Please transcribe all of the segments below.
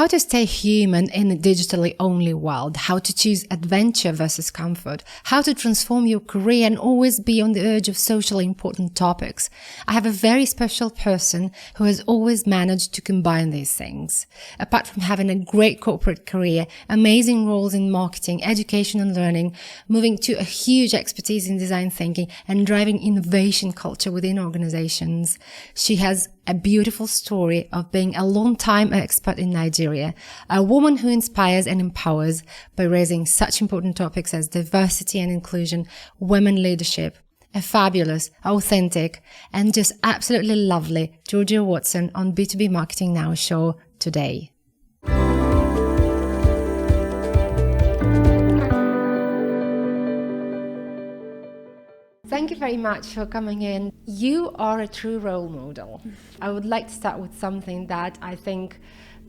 How to stay human in a digitally only world, how to choose adventure versus comfort, how to transform your career and always be on the edge of socially important topics. I have a very special person who has always managed to combine these things. Apart from having a great corporate career, amazing roles in marketing, education and learning, moving to a huge expertise in design thinking and driving innovation culture within organizations, she has a beautiful story of being a long-time expert in Nigeria, a woman who inspires and empowers by raising such important topics as diversity and inclusion, women leadership, a fabulous, authentic, and just absolutely lovely Georgia Watson on B2B Marketing Now show today. Thank you very much for coming in. You are a true role model. I would like to start with something that I think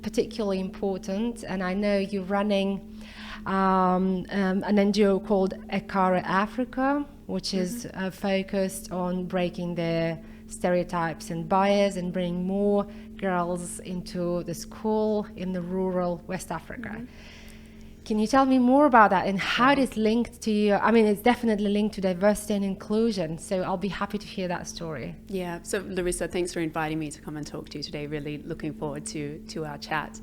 particularly important, and I know you're running an NGO called Acara Africa, which is focused on breaking the stereotypes and bias and bringing more girls into the school in the rural West Africa. Can you tell me more about that and how it is linked to you? I mean, it's definitely linked to diversity and inclusion, so I'll be happy to hear that story. Yeah, so Larissa, thanks for inviting me to come and talk to you today. Really looking forward to our chat.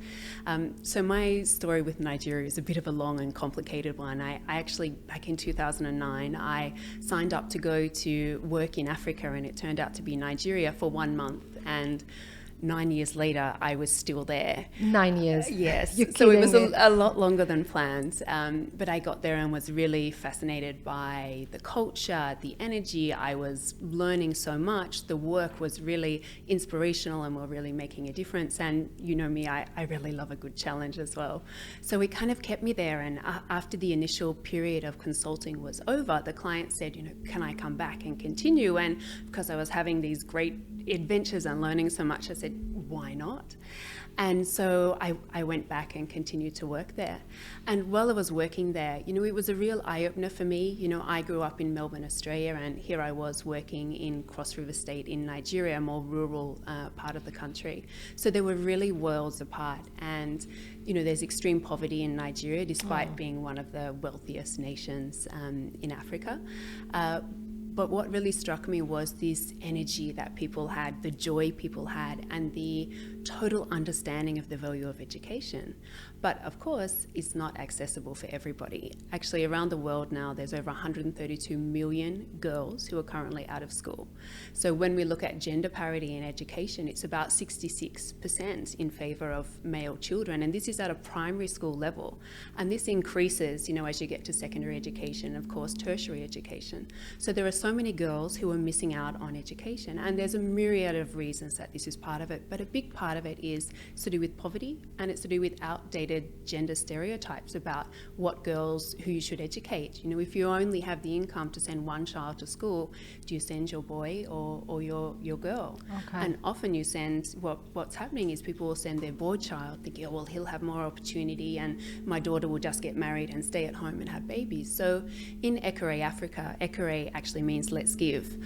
So my story with Nigeria is a bit of a long and complicated one. I actually, back in 2009, I signed up to go to work in Africa, and it turned out to be Nigeria for 1 month. And 9 years later, I was still there. 9 years? Yes. You're so it was kidding me. a lot longer than planned. But I got there and was really fascinated by the culture, the energy. I was learning so much. The work was really inspirational and we're really making a difference. And you know me, I really love a good challenge as well. So it kind of kept me there. And after the initial period of consulting was over, the client said, you know, can I come back and continue? And because I was having these great adventures and learning so much, I said, why not? And so I went back and continued to work there. And while I was working there, you know, it was a real eye-opener for me. You know, I grew up in Melbourne, Australia, and here I was working in Cross River State in Nigeria, a more rural part of the country. So they were really worlds apart. And, you know, there's extreme poverty in Nigeria, despite being one of the wealthiest nations in Africa. But what really struck me was this energy that people had, the joy people had, and the total understanding of the value of education. But of course, it's not accessible for everybody. Actually, around the world now, there's over 132 million girls who are currently out of school. So when we look at gender parity in education, it's about 66% in favor of male children. And this is at a primary school level. And this increases, you know, as you get to secondary education, of course, tertiary education. So there are so many girls who are missing out on education. And there's a myriad of reasons that this is part of it. But a big part of it is to do with poverty, and it's to do with outdated gender stereotypes about what girls who you should educate. You know, if you only have the income to send one child to school, do you send your boy or your girl? Okay. And often you send, what's happening is people will send their boy child thinking, oh, well, he'll have more opportunity and my daughter will just get married and stay at home and have babies. So in Acara Africa, Acara actually means let's give,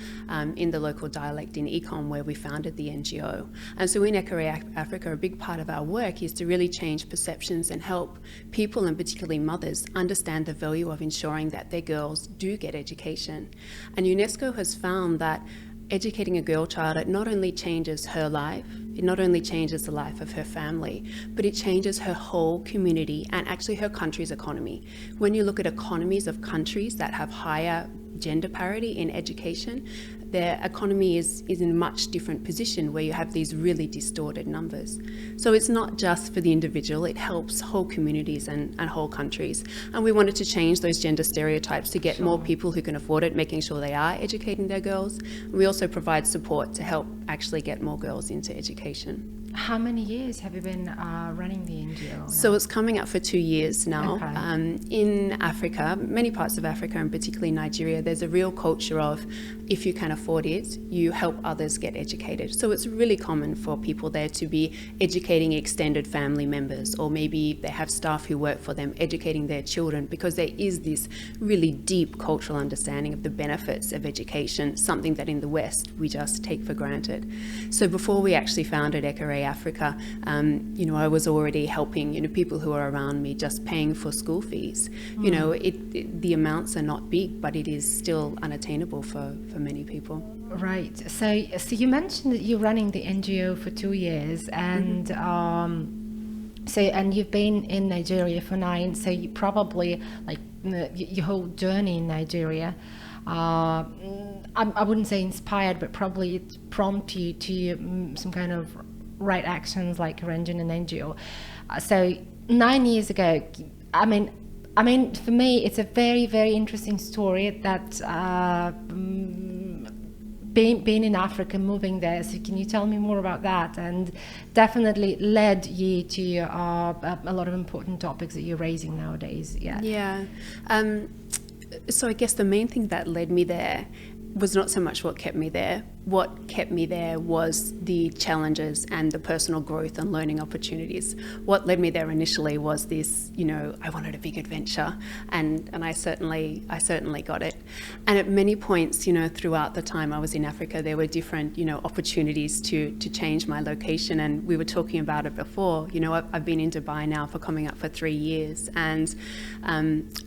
in the local dialect in Econ where we founded the NGO. And so in Acara Africa, a big part of our work is to really change perceptions and help people, and particularly mothers, understand the value of ensuring that their girls do get education. And UNESCO has found that educating a girl child, it not only changes her life, it not only changes the life of her family, but it changes her whole community and actually her country's economy. When you look at economies of countries that have higher gender parity in education, their economy is in a much different position where you have these really distorted numbers. So it's not just for the individual, it helps whole communities and whole countries. And we wanted to change those gender stereotypes to get more people who can afford it, making sure they are educating their girls. We also provide support to help actually get more girls into education. How many years have you been running the NGO now? So it's coming up for 2 years now. Okay. In Africa, many parts of Africa and particularly Nigeria, there's a real culture of if you can afford it, you help others get educated. So it's really common for people there to be educating extended family members, or maybe they have staff who work for them educating their children, because there is this really deep cultural understanding of the benefits of education, something that in the West we just take for granted. So before we actually founded Acara Africa, I was already helping, people who are around me, just paying for school fees. The amounts are not big, but it is still unattainable for many people. Right. So you mentioned that you're running the NGO for 2 years, and and you've been in Nigeria for 9. So you probably your whole journey in Nigeria. I wouldn't say inspired, but probably it prompted you to some kind of right actions like arranging an NGO. So 9 years ago, I mean, for me, it's a very, very interesting story that being in Africa, moving there. So can you tell me more about that? And definitely led you to a lot of important topics that you're raising nowadays. Yeah. So I guess the main thing that led me there was not so much what kept me there. What kept me there was the challenges and the personal growth and learning opportunities. What led me there initially was this, I wanted a big adventure, and I certainly got it. And at many points, throughout the time I was in Africa, there were different, opportunities to change my location. And we were talking about it before. I've been in Dubai now for coming up for 3 years, and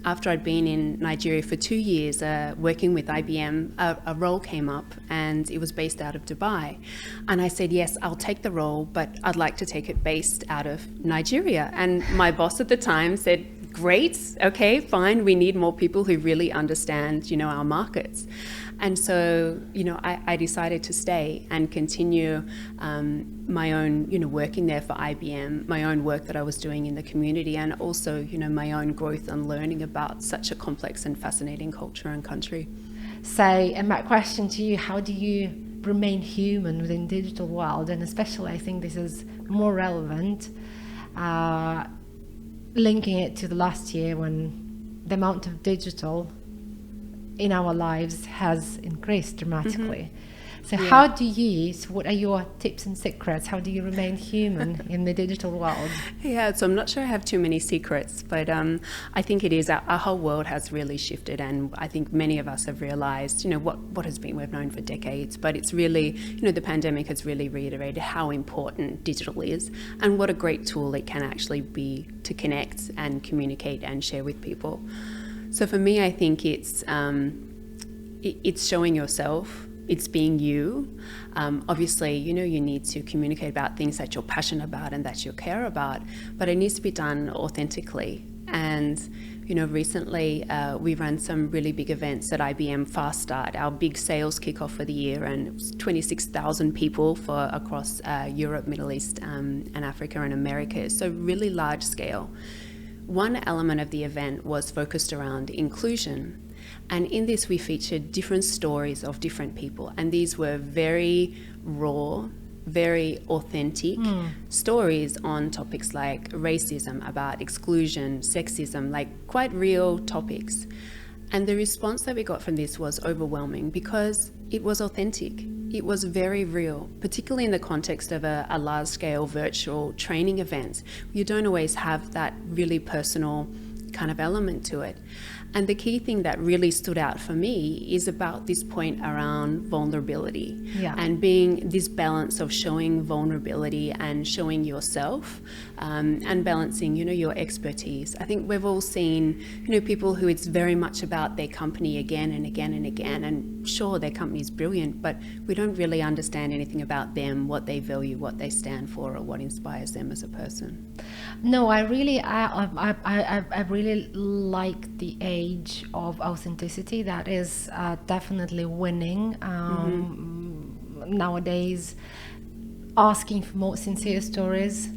after I'd been in Nigeria for 2 years, working with IBM, a role came up, and it was based out of Dubai. And I said, yes, I'll take the role, but I'd like to take it based out of Nigeria. And my boss at the time said, great, okay, fine. We need more people who really understand, our markets. And so, I decided to stay and continue my own, working there for IBM, my own work that I was doing in the community, and also, my own growth and learning about such a complex and fascinating culture and country. So, and my question to you, how do you remain human within digital world? And especially, I think this is more relevant, linking it to the last year when the amount of digital in our lives has increased dramatically. So what are your tips and secrets? How do you remain human in the digital world? Yeah, so I'm not sure I have too many secrets, but I think it is, our whole world has really shifted, and I think many of us have realized, what has been, we've known for decades, but it's really, the pandemic has really reiterated how important digital is and what a great tool it can actually be to connect and communicate and share with people. So for me, I think it's showing yourself. It's being you. Obviously, you need to communicate about things that you're passionate about and that you care about, but it needs to be done authentically. And, recently we ran some really big events at IBM Fast Start, our big sales kickoff for the year, and it was 26,000 people across Europe, Middle East, and Africa and America. So really large scale. One element of the event was focused around inclusion. And in this, we featured different stories of different people. And these were very raw, very authentic stories on topics like racism, about exclusion, sexism, like quite real topics. And the response that we got from this was overwhelming because it was authentic. It was very real, particularly in the context of a large-scale virtual training event. You don't always have that really personal kind of element to it. And the key thing that really stood out for me is about this point around vulnerability and being this balance of showing vulnerability and showing yourself and balancing, your expertise. I think we've all seen, people who it's very much about their company again and again and again. And sure, their company is brilliant, but we don't really understand anything about them, what they value, what they stand for, or what inspires them as a person. No, I really like the age of authenticity that is definitely winning nowadays, asking for more sincere stories,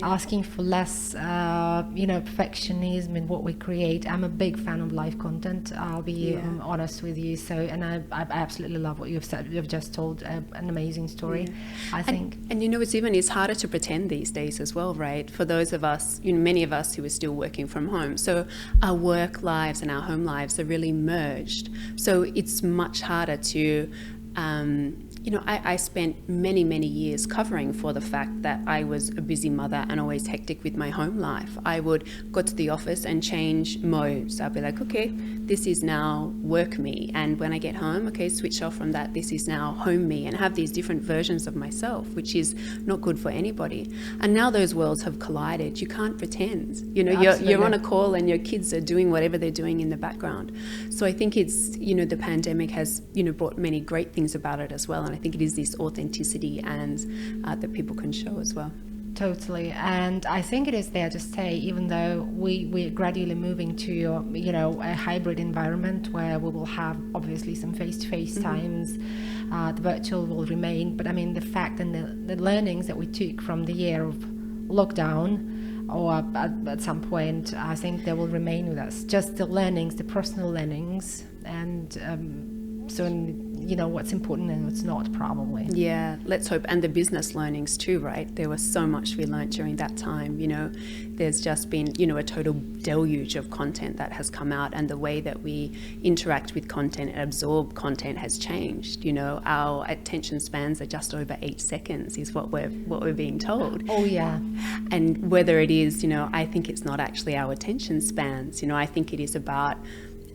asking for less perfectionism in what we create. I'm a big fan of live content, I'll be honest with you. So, and I absolutely love what you've said. You've just told an amazing story, I think. And it's harder to pretend these days as well, right? For those of us, many of us who are still working from home. So our work lives and our home lives are really merged. So it's much harder to I spent many years covering for the fact that I was a busy mother and always hectic with my home life. I would go to the office and change modes. I'd be like, okay, this is now work me. And when I get home, okay, switch off from that. This is now home me, and have these different versions of myself, which is not good for anybody. And now those worlds have collided. You can't pretend. You're on a call and your kids are doing whatever they're doing in the background. So I think it's, the pandemic has, brought many great things about it as well. And I think it is this authenticity and that people can show as well. Totally. And I think it is there to stay, even though we're gradually moving to, a hybrid environment where we will have obviously some face-to-face times. The virtual will remain. But I mean, the fact and the learnings that we took from the year of lockdown, or at some point, I think they will remain with us. Just the learnings, the personal learnings, and what's important and what's not, probably. Yeah, let's hope. And the business learnings too, right? There was so much we learned during that time. There's just been, a total deluge of content that has come out, and the way that we interact with content and absorb content has changed. Our attention spans are just over 8 seconds is what we're being told. Oh yeah. And whether it is, I think it's not actually our attention spans. I think it is about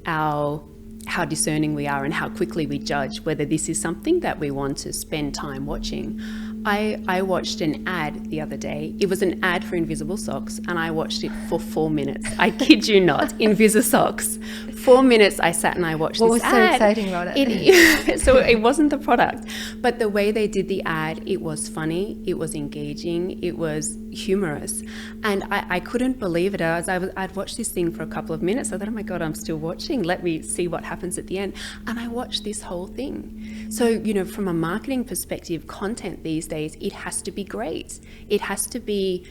how discerning we are and how quickly we judge whether this is something that we want to spend time watching. I watched an ad the other day. It was an ad for Invisible Socks, and I watched it for 4 minutes. I kid you not, Invisible Socks. 4 minutes I sat and I watched this ad. What was so exciting about it? So it wasn't the product, but the way they did the ad, it was funny, it was engaging, it was humorous. And I couldn't believe it. I'd watched this thing for a couple of minutes. I thought, oh my God, I'm still watching. Let me see what happens at the end. And I watched this whole thing. So, from a marketing perspective, content these days, it has to be great. It has to be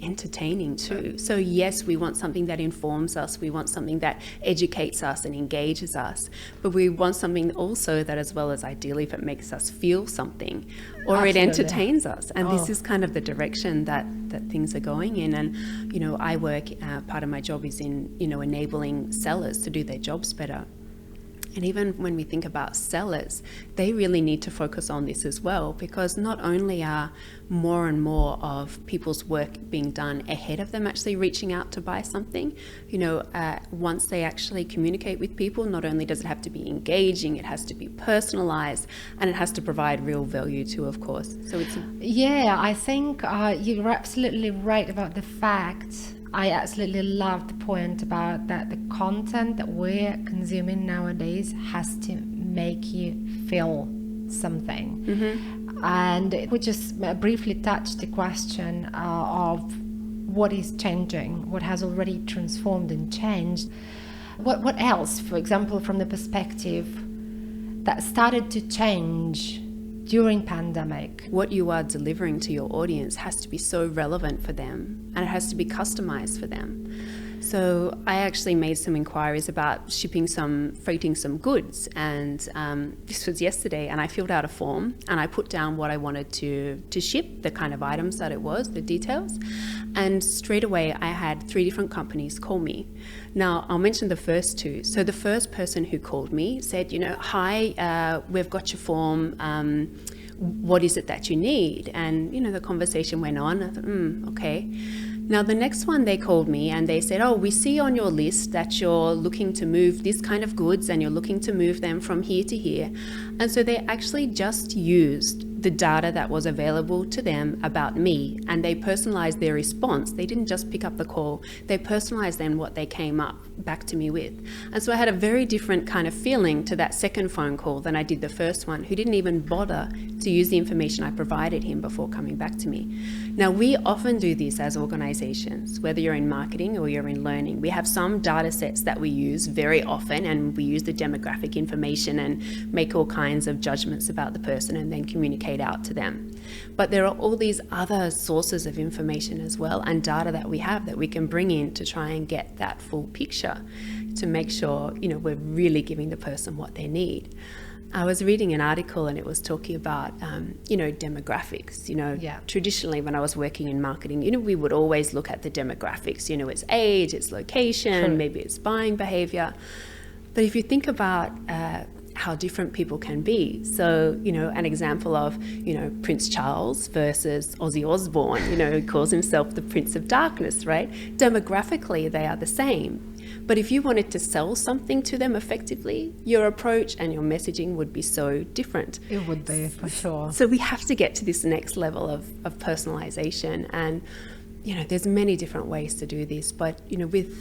entertaining too. So yes, we want something that informs us. We want something that educates us and engages us. But we want something also that, as well as ideally, if it makes us feel something, or Absolutely. it entertains us. And this is kind of the direction that things are going in. And I work. Part of my job is in enabling sellers to do their jobs better. And even when we think about sellers, they really need to focus on this as well, because not only are more and more of people's work being done ahead of them actually reaching out to buy something, once they actually communicate with people, not only does it have to be engaging, it has to be personalized, and it has to provide real value too, of course. So I think you're absolutely right about the fact. I absolutely love the point about that the content that we're consuming nowadays has to make you feel something. Mm-hmm. And we just briefly touched the question of what is changing, what has already transformed and changed. What else, for example, from the perspective that started to change during pandemic? What you are delivering to your audience has to be so relevant for them, and it has to be customized for them. So I actually made some inquiries about freighting some goods, and this was yesterday, and I filled out a form and I put down what I wanted to ship, the kind of items that it was, the details, and straight away I had 3 different companies call me. Now I'll mention the first 2. So the first person who called me said, hi, we've got your form. What is it that you need? And the conversation went on. I thought, okay. Now the next one, they called me and they said, we see on your list that you're looking to move this kind of goods and you're looking to move them from here to here. And so they actually just used the data that was available to them about me, and they personalized their response. They didn't just pick up the call, they personalized then what they came up back to me with. And so I had a very different kind of feeling to that second phone call than I did the first one, who didn't even bother to use the information I provided him before coming back to me. Now, we often do this as organizations, whether you're in marketing or you're in learning. We have some data sets that we use very often, and we use the demographic information and make all kinds of judgments about the person and then communicate out to them. But there are all these other sources of information as well, and data that we have that we can bring in to try and get that full picture, to make sure we're really giving the person what they need. I was reading an article and it was talking about demographics. Traditionally when I was working in marketing, we would always look at the demographics. It's age, it's location, maybe it's buying behavior. But if you think about how different people can be. So, an example of, Prince Charles versus Ozzy Osbourne, who calls himself the Prince of Darkness, right? Demographically, they are the same. But if you wanted to sell something to them effectively, your approach and your messaging would be so different. It would be, for sure. So we have to get to this next level of personalization. And, there's many different ways to do this. But, with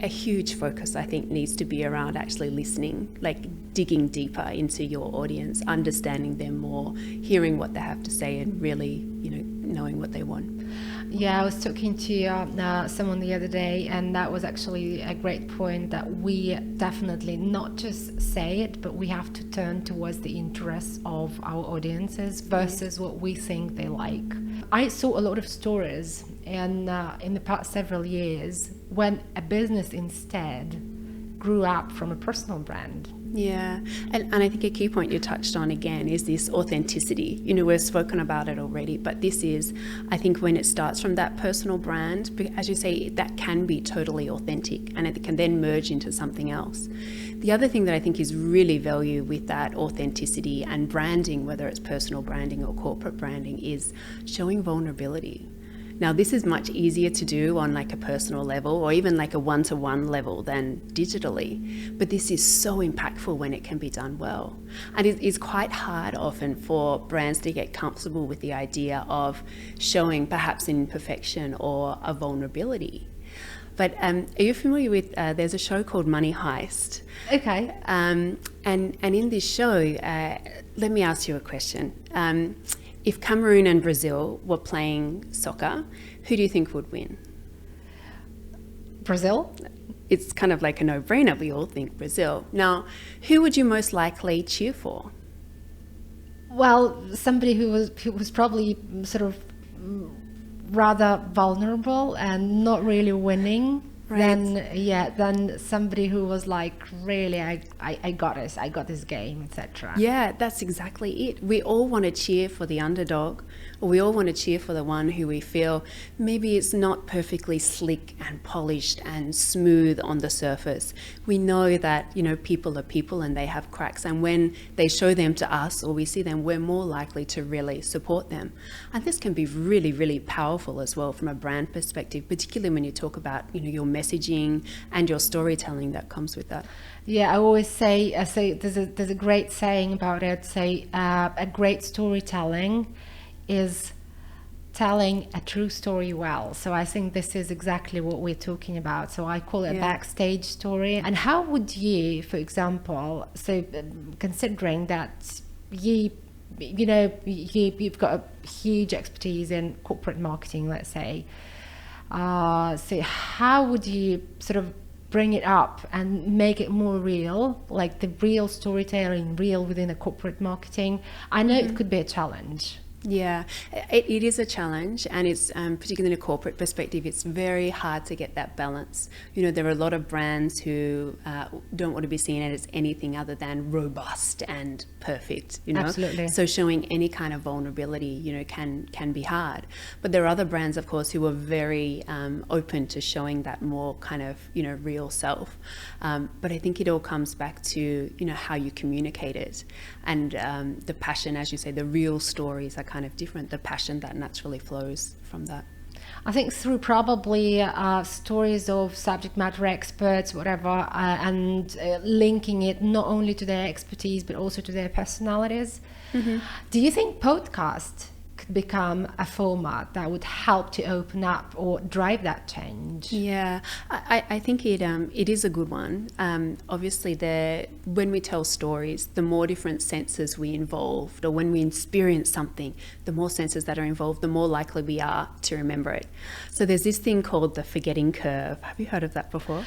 a huge focus, I think, needs to be around actually listening, like digging deeper into your audience, understanding them more, hearing what they have to say, and really, knowing what they want. Yeah, I was talking to someone the other day, and that was actually a great point, that we definitely not just say it, but we have to turn towards the interests of our audiences versus what we think they like. I saw a lot of stories in the past several years when a business instead grew up from a personal brand. Yeah, and I think a key point you touched on again is this authenticity. We've spoken about it already, but this is, I think, when it starts from that personal brand, as you say, that can be totally authentic, and it can then merge into something else. The other thing that I think is really value with that authenticity and branding, whether it's personal branding or corporate branding, is showing vulnerability. Now, this is much easier to do on like a personal level or even like a one-to-one level than digitally, but this is so impactful when it can be done well. And it is quite hard often for brands to get comfortable with the idea of showing perhaps an imperfection or a vulnerability. But are you familiar with, there's a show called Money Heist. Okay. And in this show, let me ask you a question. If Cameroon and Brazil were playing soccer, who do you think would win? Brazil? It's kind of like a no-brainer. We all think Brazil. Now, who would you most likely cheer for? Well, somebody who was probably sort of rather vulnerable and not really winning. Right. Then somebody who was like, really, I got this game, etc. Yeah, that's exactly it. We all want to cheer for the underdog, or we all want to cheer for the one who we feel maybe it's not perfectly slick and polished and smooth on the surface. We know that, people are people and they have cracks, and when they show them to us or we see them, we're more likely to really support them. And this can be really, really powerful as well from a brand perspective, particularly when you talk about, your messaging and your storytelling that comes with that. Yeah, I always say there's a great saying about it. A great storytelling is telling a true story well. So I think this is exactly what we're talking about. So I call it a backstage story. And how would you, for example, considering that you've got a huge expertise in corporate marketing, let's say, so how would you sort of bring it up and make it more real, like the real storytelling, real within a corporate marketing? I know it could be a challenge. Yeah, it is a challenge, and it's particularly in a corporate perspective, it's very hard to get that balance. There are a lot of brands who don't want to be seen as anything other than robust and perfect. Absolutely. So showing any kind of vulnerability, can be hard. But there are other brands, of course, who are very open to showing that more kind of real self. But I think it all comes back to how you communicate it, and the passion, as you say, the real stories are kind of different, the passion that naturally flows from that. I think through probably stories of subject matter experts, whatever, and linking it not only to their expertise but also to their personalities. Mm-hmm. Do you think podcast could become a format that would help to open up or drive that change? Yeah, I think it is a good one. Obviously, when we tell stories, the more different senses we involved, or when we experience something, the more senses that are involved, the more likely we are to remember it. So there's this thing called the forgetting curve. Have you heard of that before?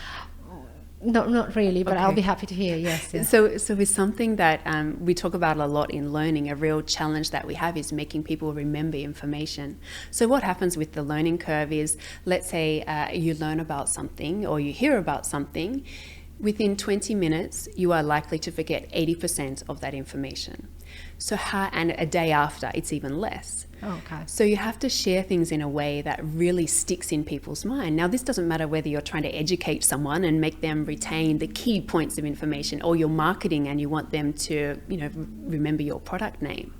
No, not really, but okay. I'll be happy to hear, yes. So it's something that we talk about a lot in learning. A real challenge that we have is making people remember information. So what happens with the learning curve is, let's say you learn about something or you hear about something, Within 20 minutes, you are likely to forget 80% of that information. And a day after, it's even less. Okay. So you have to share things in a way that really sticks in people's mind. Now, this doesn't matter whether you're trying to educate someone and make them retain the key points of information, or you're marketing and you want them to, remember your product name.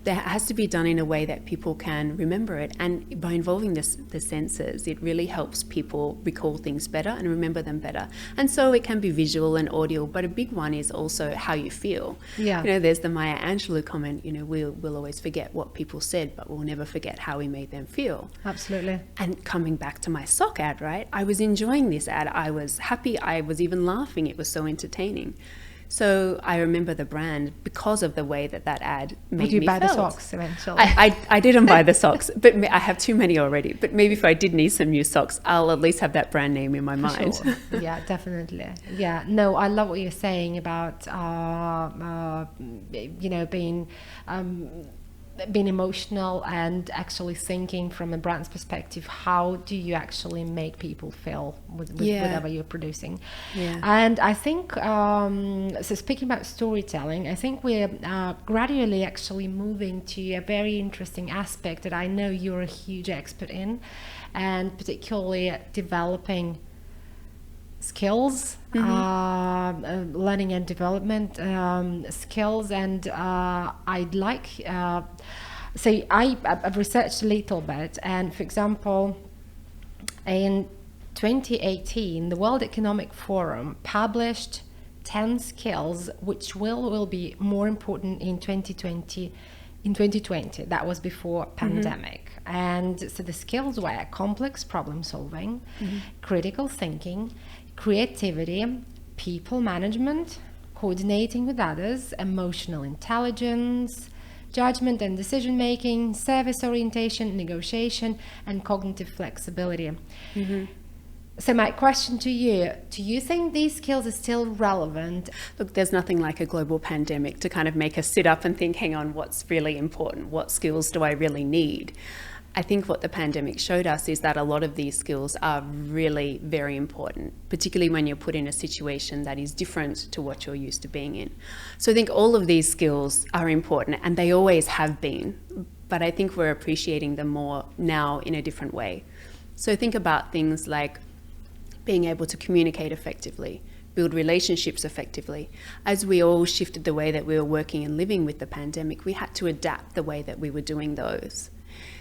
That has to be done in a way that people can remember it. And by involving the senses, it really helps people recall things better and remember them better. And so it can be visual and audio, but a big one is also how you feel. Yeah. There's the Maya Angelou comment, we'll always forget what people said, but we'll never forget how we made them feel. Absolutely. And coming back to my sock ad, right? I was enjoying this ad. I was happy. I was even laughing. It was so entertaining. So I remember the brand because of the way that ad made me feel. Would you buy the socks eventually? I didn't buy the socks, but I have too many already. But maybe if I did need some new socks, I'll at least have that brand name in my mind. Sure. Yeah, definitely. Yeah, no, I love what you're saying about, being emotional and actually thinking from a brand's perspective, how do you actually make people feel with whatever you're producing? Yeah. And I think, so speaking about storytelling, I think we're gradually actually moving to a very interesting aspect that I know you're a huge expert in, and particularly developing skills, learning and development skills, and I'd like so I've researched a little bit, and for example, in 2018 the World Economic Forum published 10 skills which will be more important in 2020. That was before pandemic. And so the skills were complex problem solving, critical thinking, creativity, people management, coordinating with others, emotional intelligence, judgment and decision making, service orientation, negotiation, and cognitive flexibility. So my question to you, do you think these skills are still relevant? Look, there's nothing like a global pandemic to kind of make us sit up and think, hang on, what's really important? What skills do I really need? I think what the pandemic showed us is that a lot of these skills are really very important, particularly when you're put in a situation that is different to what you're used to being in. So I think all of these skills are important, and they always have been, but I think we're appreciating them more now in a different way. So think about things like being able to communicate effectively, build relationships effectively. As we all shifted the way that we were working and living with the pandemic, we had to adapt the way that we were doing those.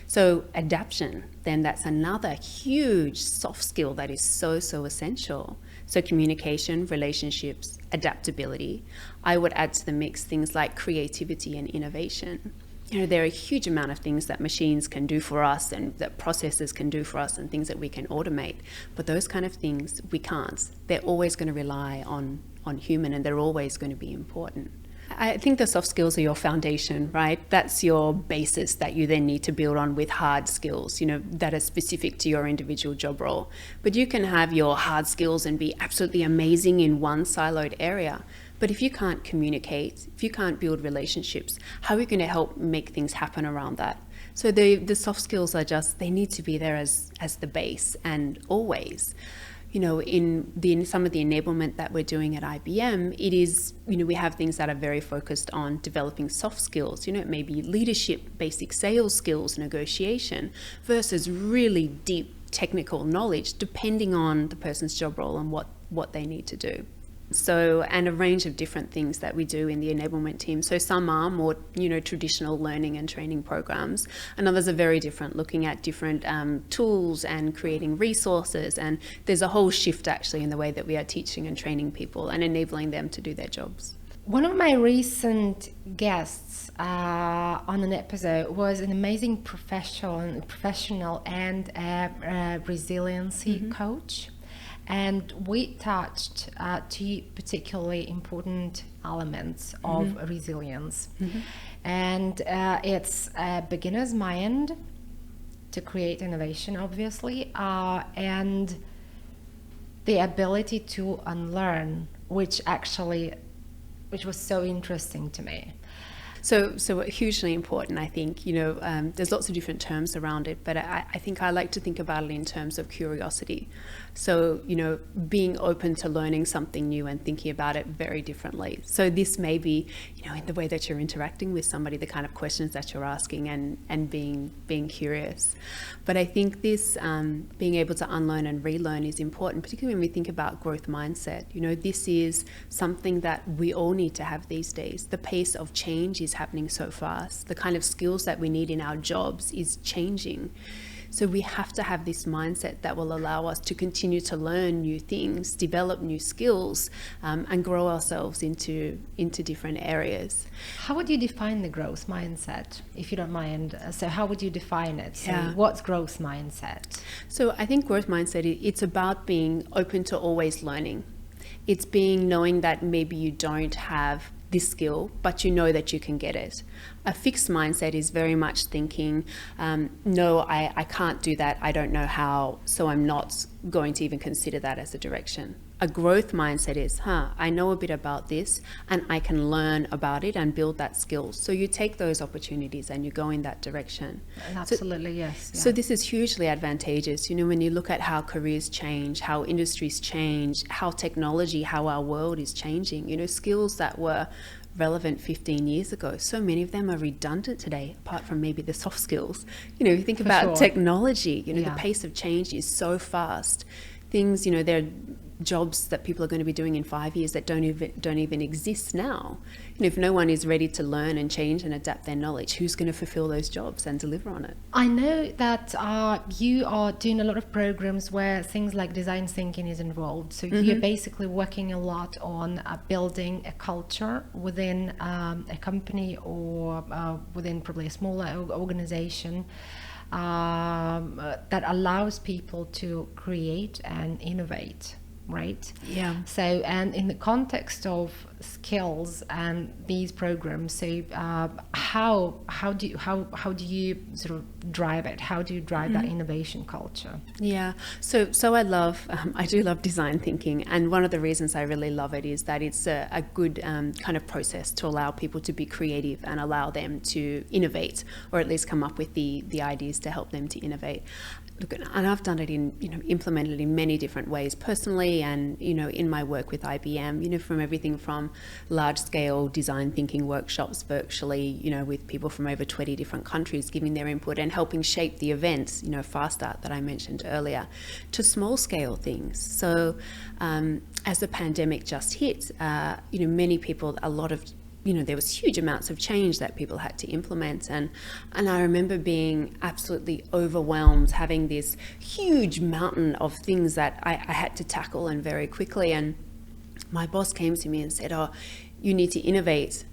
So adaptation, then that's another huge soft skill that is so essential. So communication, relationships, adaptability. I would add to the mix things like creativity and innovation. There are a huge amount of things that machines can do for us and that processes can do for us and things that we can automate. But those kind of things we can't. They're always going to rely on human, and they're always going to be important. I think the soft skills are your foundation, right? That's your basis that you then need to build on with hard skills, that are specific to your individual job role. But you can have your hard skills and be absolutely amazing in one siloed area. But if you can't communicate, if you can't build relationships, how are you going to help make things happen around that? So the soft skills are they need to be there as the base, and always. In some of the enablement that we're doing at IBM, it is, we have things that are very focused on developing soft skills. It may be leadership, basic sales skills, negotiation, versus really deep technical knowledge, depending on the person's job role and what they need to do. So, and a range of different things that we do in the enablement team. So some are more, traditional learning and training programs, and others are very different, looking at different tools and creating resources. And there's a whole shift actually in the way that we are teaching and training people and enabling them to do their jobs. One of my recent guests on an episode was an amazing professional and resiliency coach. And we touched two particularly important elements of resilience. And it's a beginner's mind to create innovation, obviously, and the ability to unlearn, which was so interesting to me. So hugely important, I think. There's lots of different terms around it, but I think I like to think about it in terms of curiosity. So, being open to learning something new and thinking about it very differently. So this may be, in the way that you're interacting with somebody, the kind of questions that you're asking and being curious. But I think this being able to unlearn and relearn is important, particularly when we think about growth mindset. This is something that we all need to have these days. The pace of change is happening so fast. The kind of skills that we need in our jobs is changing. So we have to have this mindset that will allow us to continue to learn new things, develop new skills, and grow ourselves into different areas. How would you define the growth mindset, if you don't mind? So how would you define it? So Yeah. what's growth mindset? So I think growth mindset, it's about being open to always learning. It's knowing that maybe you don't have this skill, but you know that you can get it. A fixed mindset is very much thinking, no, I can't do that, I don't know how, so I'm not going to even consider that as a direction. A growth mindset is, I know a bit about this and I can learn about it and build that skill. So you take those opportunities and you go in that direction. Absolutely, yes. Yeah. So this is hugely advantageous. When you look at how careers change, how industries change, how technology, how our world is changing, skills that were relevant 15 years ago, so many of them are redundant today, apart from maybe the soft skills. You think about sure. technology, Yeah. the pace of change is so fast. Things, there are jobs that people are going to be doing in 5 years that don't even exist now. If no one is ready to learn and change and adapt their knowledge, who's going to fulfill those jobs and deliver on it? I know that you are doing a lot of programs where things like design thinking is involved. So you're basically working a lot on building a culture within a company or within probably a smaller organization that allows people to create and innovate. Right? Yeah. So, and in the context of skills and these programs, so how do you sort of drive it? How do you drive that innovation culture? Yeah. So I do love design thinking, and one of the reasons I really love it is that it's a good kind of process to allow people to be creative and allow them to innovate, or at least come up with the ideas to help them to innovate. Look, and I've done it implemented it in many different ways personally and, in my work with IBM, from everything from large scale design thinking workshops virtually, with people from over 20 different countries giving their input and helping shape the events, Fast Start that I mentioned earlier, to small scale things. So as the pandemic just hit, many people, a lot of there was huge amounts of change that people had to implement. And I remember being absolutely overwhelmed, having this huge mountain of things that I had to tackle and very quickly. And my boss came to me and said, you need to innovate.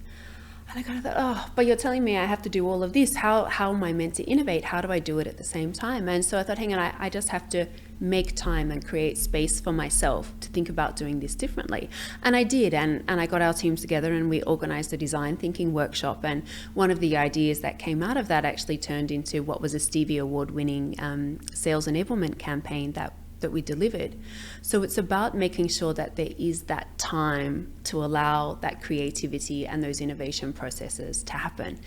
And I kind of thought, but you're telling me I have to do all of this. How am I meant to innovate? How do I do it at the same time? And so I thought, hang on, I just have to make time and create space for myself to think about doing this differently. And I did, and I got our teams together and we organized a design thinking workshop. And one of the ideas that came out of that actually turned into what was a Stevie Award winning sales enablement campaign that we delivered. So it's about making sure that there is that time to allow that creativity and those innovation processes to happen.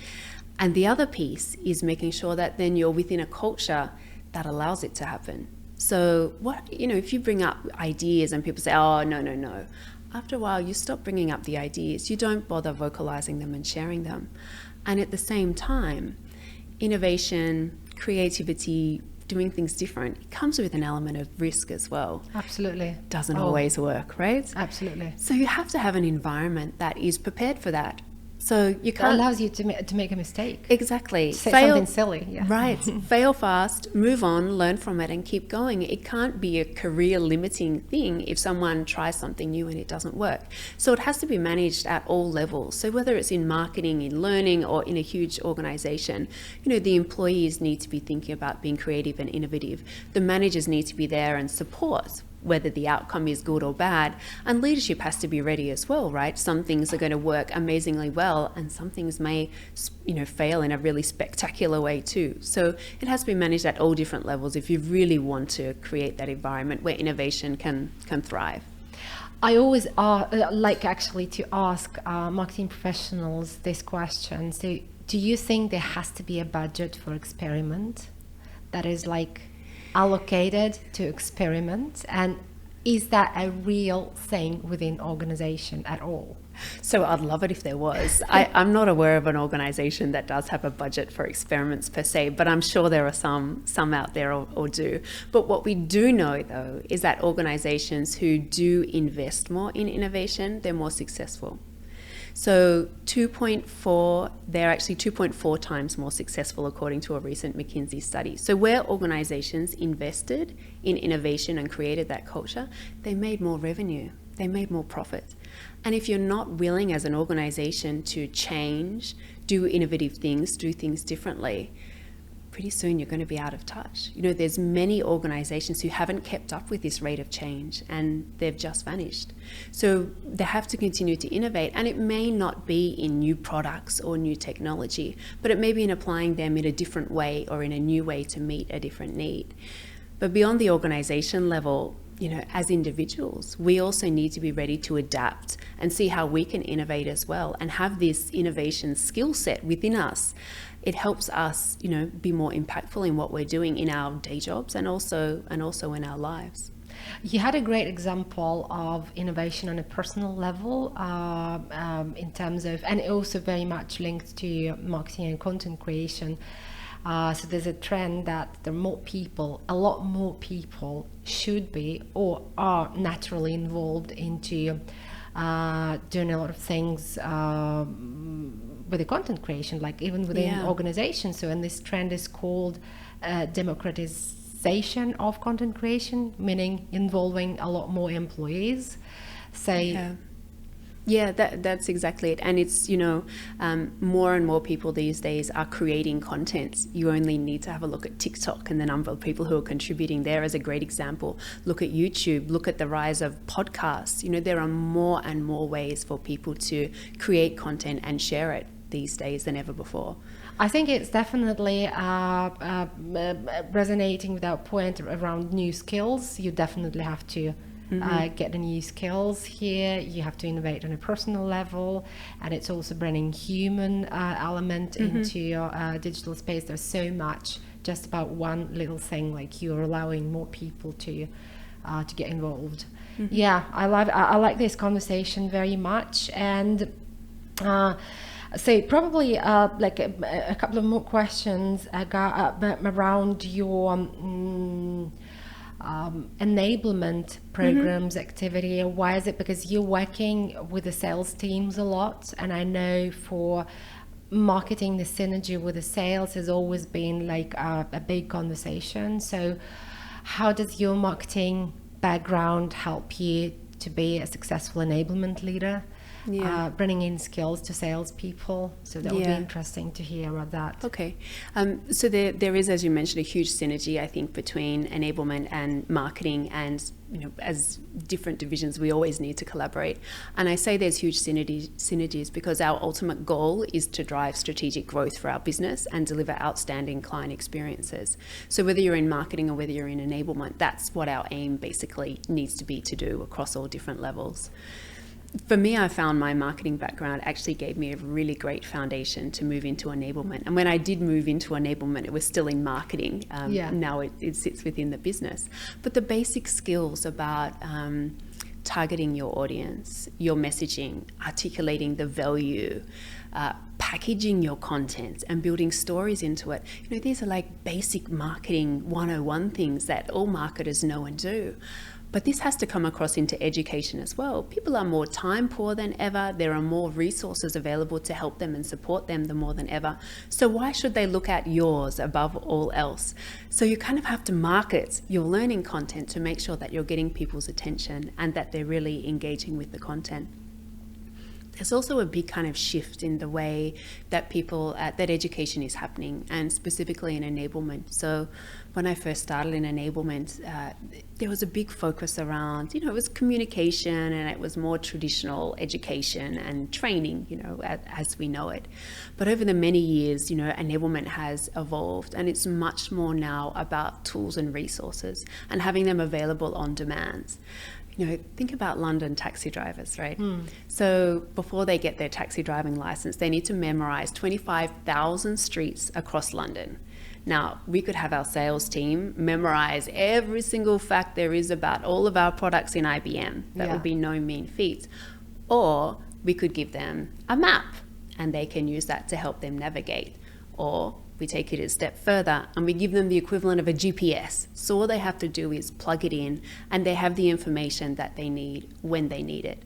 And the other piece is making sure that then you're within a culture that allows it to happen. So if you bring up ideas and people say, no, after a while you stop bringing up the ideas, you don't bother vocalizing them and sharing them. And at the same time, innovation, creativity, doing things different, it comes with an element of risk as well. Absolutely. Doesn't always work, right? Absolutely. So you have to have an environment that is prepared for that. So you can't... It allows you to make a mistake. Exactly. Say something silly. Yeah. Right. Fail fast, move on, learn from it and keep going. It can't be a career limiting thing if someone tries something new and it doesn't work. So it has to be managed at all levels. So whether it's in marketing, in learning, or in a huge organization, the employees need to be thinking about being creative and innovative. The managers need to be there and support whether the outcome is good or bad, and leadership has to be ready as well, right? Some things are going to work amazingly well and some things may fail in a really spectacular way too. So it has to be managed at all different levels if you really want to create that environment where innovation can thrive. I always like actually to ask marketing professionals this question. So, do you think there has to be a budget for experiment that is like allocated to experiment? And is that a real thing within organization at all? So I'd love it if there was. I'm not aware of an organization that does have a budget for experiments per se, but I'm sure there are some out there or do. But what we do know, though, is that organizations who do invest more in innovation, they're more successful. So they're actually 2.4 times more successful according to a recent McKinsey study. So where organizations invested in innovation and created that culture, they made more revenue, they made more profit. And if you're not willing as an organization to change, do innovative things, do things differently, pretty soon you're going to be out of touch. You know, there's many organizations who haven't kept up with this rate of change and they've just vanished. So they have to continue to innovate, and it may not be in new products or new technology, but it may be in applying them in a different way or in a new way to meet a different need. But beyond the organization level, you know, as individuals, we also need to be ready to adapt and see how we can innovate as well and have this innovation skill set within us. It helps us, you know, be more impactful in what we're doing in our day jobs and also in our lives. You had a great example of innovation on a personal level in terms of, and also very much linked to marketing and content creation. So there's a trend that there are more people, a lot more people should be or are naturally involved into doing a lot of things with the content creation, like even within organizations. So, and this trend is called democratization of content creation, meaning involving a lot more employees. So. Yeah, that's exactly it. And it's, you know, more and more people these days are creating content. You only need to have a look at TikTok and the number of people who are contributing there as a great example. Look at YouTube, look at the rise of podcasts. You know, there are more and more ways for people to create content and share it these days than ever before. I think it's definitely resonating with our point around new skills. You definitely have to get the new skills here. You have to innovate on a personal level, and it's also bringing human element into your digital space. There's so much just about one little thing, like you're allowing more people to get involved. Yeah, I like this conversation very much. And so probably like a couple of more questions around your enablement programs activity. Why is it? Because you're working with the sales teams a lot, and I know for marketing, the synergy with the sales has always been like a big conversation. So how does your marketing background help you to be a successful enablement leader? Bringing in skills to salespeople. So that would be interesting to hear about that. Okay. So there is, as you mentioned, a huge synergy, I think, between enablement and marketing, and, you know, as different divisions, we always need to collaborate. And I say there's huge synergies because our ultimate goal is to drive strategic growth for our business and deliver outstanding client experiences. So whether you're in marketing or whether you're in enablement, that's what our aim basically needs to be to do across all different levels. For me, I found my marketing background actually gave me a really great foundation to move into enablement. And when I did move into enablement, it was still in marketing. Now it sits within the business. But the basic skills about targeting your audience, your messaging, articulating the value, packaging your content and building stories into it. You know, these are like basic marketing 101 things that all marketers know and do. But this has to come across into education as well. People are more time poor than ever. There are more resources available to help them and support them more than ever. So why should they look at yours above all else? So you kind of have to market your learning content to make sure that you're getting people's attention and that they're really engaging with the content. There's also a big kind of shift in the way that that education is happening, and specifically in enablement. So when I first started in enablement, there was a big focus around, you know, it was communication and it was more traditional education and training, you know, as we know it. But over the many years, you know, enablement has evolved, and it's much more now about tools and resources and having them available on demand. think about London taxi drivers, right? So before they get their taxi driving license, they need to memorize 25,000 streets across London. Now, we could have our sales team memorize every single fact there is about all of our products in IBM. That would be no mean feat. Or we could give them a map and they can use that to help them navigate. Or we take it a step further and we give them the equivalent of a GPS. So all they have to do is plug it in and they have the information that they need when they need it.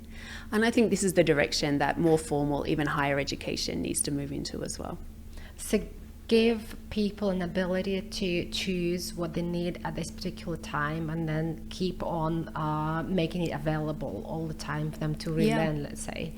And I think this is the direction that more formal, even higher education needs to move into as well. So give people an ability to choose what they need at this particular time and then keep on making it available all the time for them to relearn, let's say.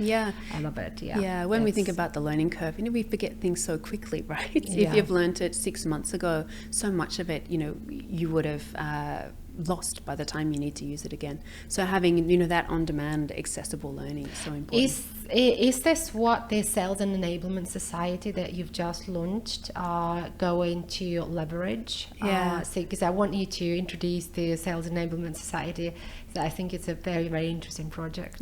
I love it. When we think about the learning curve, we forget things so quickly, right? If you've learned it 6 months ago, so much of it, you would have lost by the time you need to use it again. So having that on-demand accessible learning is so important. Is this what the Sales and Enablement Society that you've just launched going to leverage? Because I want you to introduce the Sales Enablement Society. So I think it's a very, very interesting project.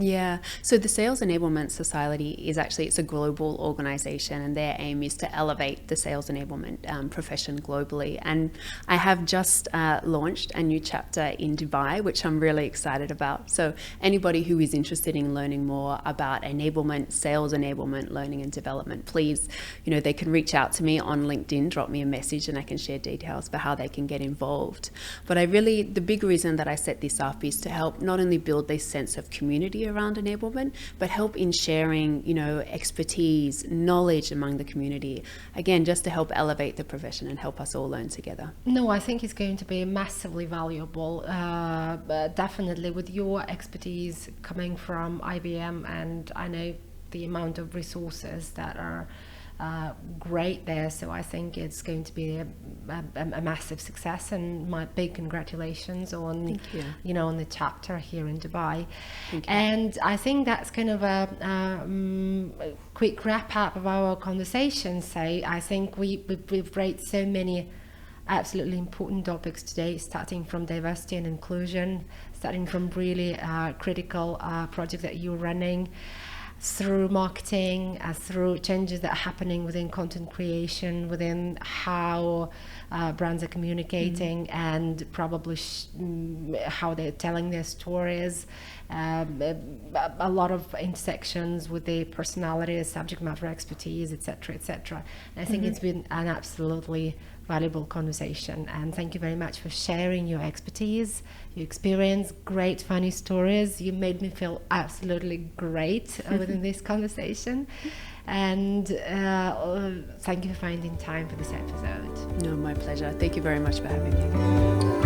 So the Sales Enablement Society is it's a global organization, and their aim is to elevate the sales enablement profession globally. And I have just launched a new chapter in Dubai, which I'm really excited about. So anybody who is interested in learning more about enablement, sales enablement, learning and development, please, they can reach out to me on LinkedIn, drop me a message, and I can share details for how they can get involved. But the big reason that I set this up is to help not only build this sense of community around enablement, but help in sharing, expertise, knowledge among the community. Again, just to help elevate the profession and help us all learn together. No, I think it's going to be massively valuable. Definitely with your expertise coming from IBM, and I know the amount of resources that are great there, so I think it's going to be a massive success, and my big congratulations on on the chapter here in Dubai. And I think that's kind of a quick wrap up of our conversation. So I think we've raised so many absolutely important topics today, starting from diversity and inclusion, starting from really critical project that you're running, through marketing, through changes that are happening within content creation, within how brands are communicating, and probably how they're telling their stories. A lot of intersections with the personality, subject matter expertise, etc., etc. I think it's been an absolutely valuable conversation, and thank you very much for sharing your expertise, your experience, great funny stories. You made me feel absolutely great within this conversation, and thank you for finding time for this episode. No, my pleasure. Thank you very much for having me.